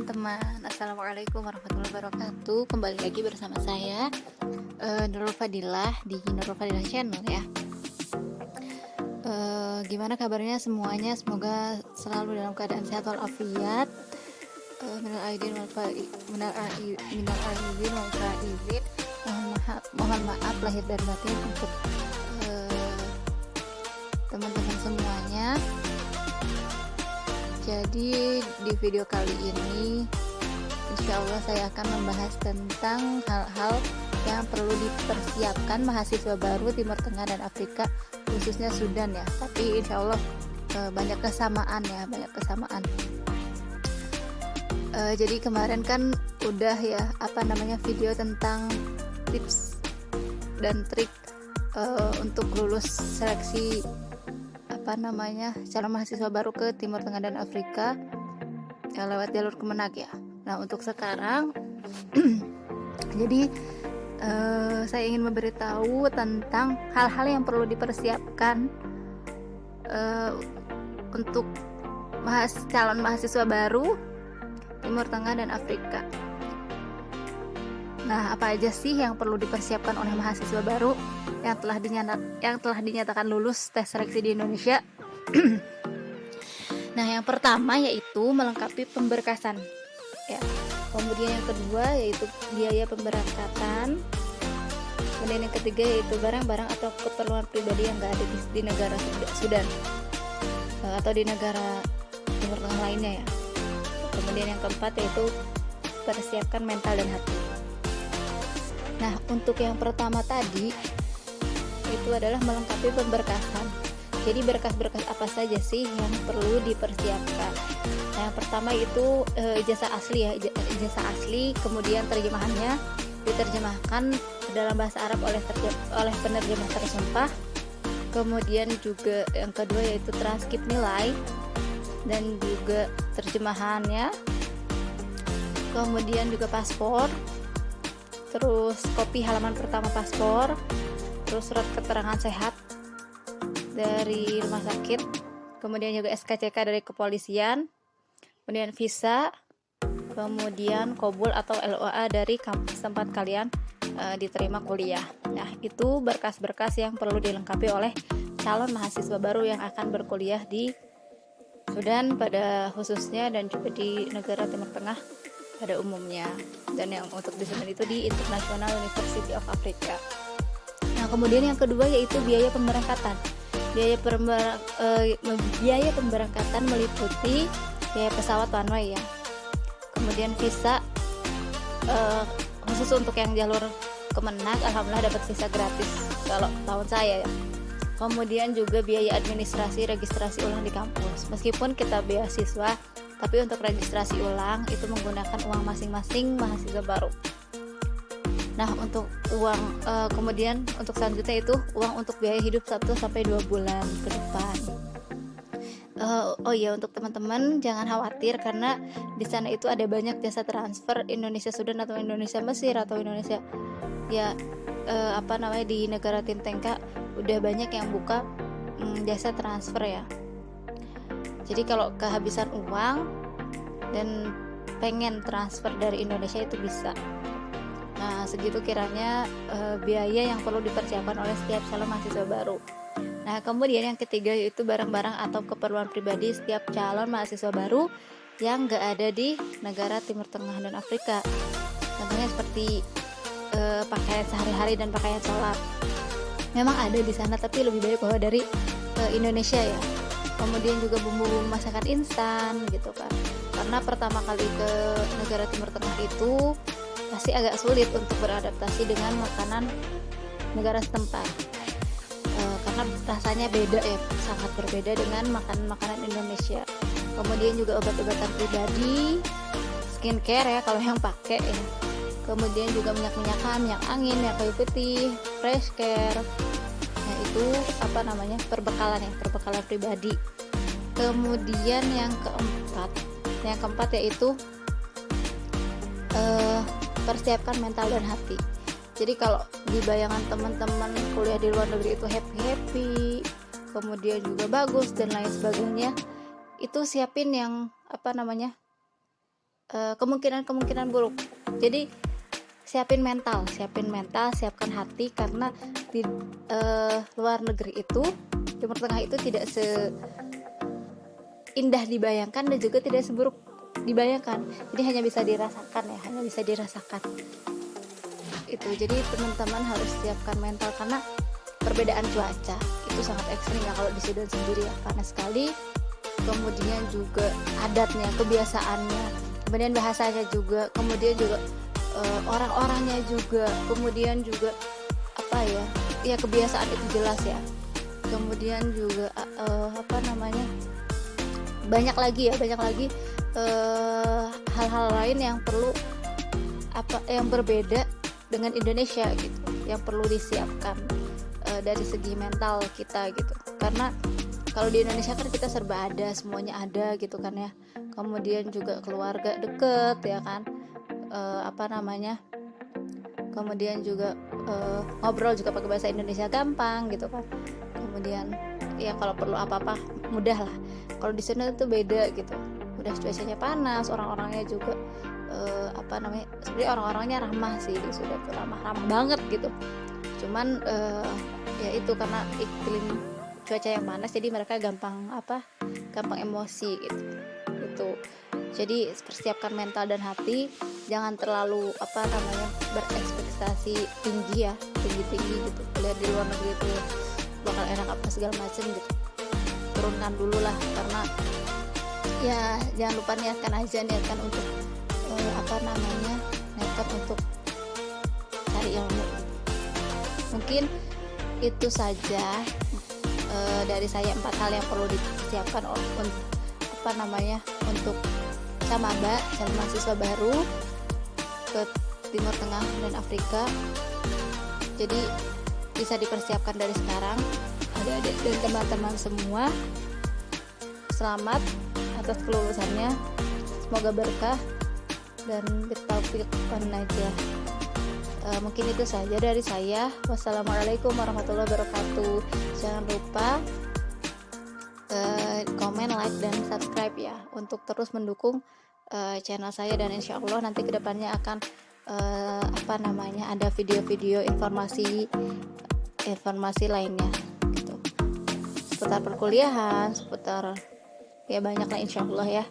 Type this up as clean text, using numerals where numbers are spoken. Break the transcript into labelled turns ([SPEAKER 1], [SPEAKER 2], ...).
[SPEAKER 1] teman-teman, assalamualaikum warahmatullahi wabarakatuh. Kembali lagi bersama saya Nurul Fadilah di Nurul Fadilah Channel ya. Gimana kabarnya semuanya? Semoga selalu dalam keadaan sehat walafiat. Minal aidin wal faizin. Mohon maaf lahir dan batin untuk teman-teman semuanya. Jadi di video kali ini insya Allah saya akan membahas tentang hal-hal yang perlu dipersiapkan mahasiswa baru Timur Tengah dan Afrika, khususnya Sudan ya. Tapi insya Allah banyak kesamaan ya, jadi kemarin kan udah ya video tentang tips dan trik untuk lulus seleksi calon mahasiswa baru ke Timur Tengah dan Afrika lewat jalur Kemenag ya. Nah untuk sekarang jadi saya ingin memberitahu tentang hal-hal yang perlu dipersiapkan untuk calon mahasiswa baru Timur Tengah dan Afrika. Nah, apa aja sih yang perlu dipersiapkan oleh mahasiswa baru yang telah dinyatakan lulus tes seleksi di Indonesia? Nah, yang pertama yaitu melengkapi pemberkasan. Ya. Kemudian yang kedua yaitu biaya pemberangkatan. Kemudian yang ketiga yaitu barang-barang atau keperluan pribadi yang nggak ada di negara Sudan atau di negara Timur Tengah lainnya ya. Kemudian yang keempat yaitu persiapkan mental dan hati. Nah, untuk yang pertama tadi itu adalah melengkapi pemberkasan. Jadi berkas-berkas apa saja sih yang perlu dipersiapkan? Nah, yang pertama itu ijazah asli ya, ijazah asli, kemudian terjemahannya diterjemahkan ke dalam bahasa Arab oleh penerjemah tersumpah. Kemudian juga yang kedua yaitu transkrip nilai dan juga terjemahannya. Kemudian juga paspor, terus kopi halaman pertama paspor, terus surat keterangan sehat dari rumah sakit, kemudian juga SKCK dari kepolisian, kemudian visa, kemudian Qobul atau LOA dari kampus tempat kalian diterima kuliah. Nah, itu berkas-berkas yang perlu dilengkapi oleh calon mahasiswa baru yang akan berkuliah di Sudan pada khususnya dan juga di negara Timur Tengah pada umumnya, dan yang untuk di Sudan itu di International University of Africa. Nah, kemudian yang kedua yaitu biaya pemberangkatan. Biaya pemberangkatan meliputi biaya pesawat one way ya. Kemudian visa khusus untuk yang jalur Kemenag, alhamdulillah dapat visa gratis kalau tahun saya ya. Kemudian juga biaya administrasi registrasi ulang di kampus. Meskipun kita beasiswa, tapi untuk registrasi ulang itu menggunakan uang masing-masing mahasiswa baru. Nah, untuk uang kemudian untuk selanjutnya itu uang untuk biaya hidup 1-2 bulan ke depan. Oh iya, untuk teman-teman jangan khawatir karena di sana itu ada banyak jasa transfer Indonesia Sudan atau Indonesia Mesir atau Indonesia ya di negara Tim Tengka udah banyak yang buka jasa transfer ya. Jadi kalau kehabisan uang dan pengen transfer dari Indonesia itu bisa. Nah, segitu kiranya biaya yang perlu dipersiapkan oleh setiap calon mahasiswa baru. Nah, kemudian yang ketiga yaitu barang-barang atau keperluan pribadi setiap calon mahasiswa baru yang gak ada di negara Timur Tengah dan Afrika. Contohnya seperti pakaian sehari-hari dan pakaian sholat. Memang ada di sana tapi lebih baik bawa dari Indonesia ya. Kemudian juga bumbu-bumbu masakan instan gitu kan. Karena pertama kali ke negara Timur Tengah itu pasti agak sulit untuk beradaptasi dengan makanan negara setempat. Karena rasanya beda ya, sangat berbeda dengan makanan Indonesia. Kemudian juga obat-obatan pribadi, skincare ya kalau yang pakai ya. Kemudian juga minyak-minyakan, minyak angin, minyak kayu putih, fresh care. Nah, itu perbekalan pribadi. Kemudian yang keempat yaitu persiapkan mental dan hati. Jadi kalau di bayangan teman-teman kuliah di luar negeri itu happy, kemudian juga bagus dan lain sebagainya, itu siapin yang kemungkinan buruk. Jadi siapin mental, siapkan hati, karena di luar negeri itu, Timur Tengah itu tidak seindah dibayangkan dan juga tidak seburuk dibayangkan. Jadi hanya bisa dirasakan itu. Jadi teman-teman harus siapkan mental, karena perbedaan cuaca itu sangat ekstrim ya. Kalau di Sudan sendiri ya panas sekali, kemudian juga adatnya, kebiasaannya, kemudian bahasanya juga, kemudian juga orang-orangnya juga, kemudian juga apa ya kebiasaan itu jelas ya. Kemudian juga banyak lagi hal-hal lain yang perlu yang berbeda dengan Indonesia gitu, yang perlu disiapkan dari segi mental kita gitu. Karena kalau di Indonesia kan kita serba ada, semuanya ada gitu kan ya. Kemudian juga keluarga deket ya kan, kemudian juga ngobrol juga pakai bahasa Indonesia gampang gitu kan. Kemudian ya kalau perlu apa-apa mudah lah. Kalau di sana itu beda gitu, udah cuacanya panas, orang-orangnya juga sebenarnya orang-orangnya ramah sih, sudah tuh ramah banget gitu. Cuman ya itu karena iklim cuaca yang panas, jadi mereka gampang emosi gitu. Jadi persiapkan mental dan hati, jangan terlalu berekspektasi tinggi gitu. Lihat di luar negeri itu bakal enak apa segala macam gitu. Turunkan dulu lah, karena ya jangan lupa niatkan untuk nekat untuk cari ilmu. Mungkin itu saja dari saya, 4 hal yang perlu disiapkan untuk calon mahasiswa baru ke Timur Tengah dan Afrika. Jadi bisa dipersiapkan dari sekarang. Adik-adik dan teman-teman semua, selamat atas kelulusannya, semoga berkah dan bertaufiq wanajah. Mungkin itu saja dari saya. Wassalamualaikum warahmatullahi wabarakatuh. Jangan lupa komen, like, dan subscribe ya, untuk terus mendukung channel saya, dan insya Allah nanti kedepannya akan ada video-video informasi lainnya gitu, seputar perkuliahan, seputar ya banyak lah insya Allah ya.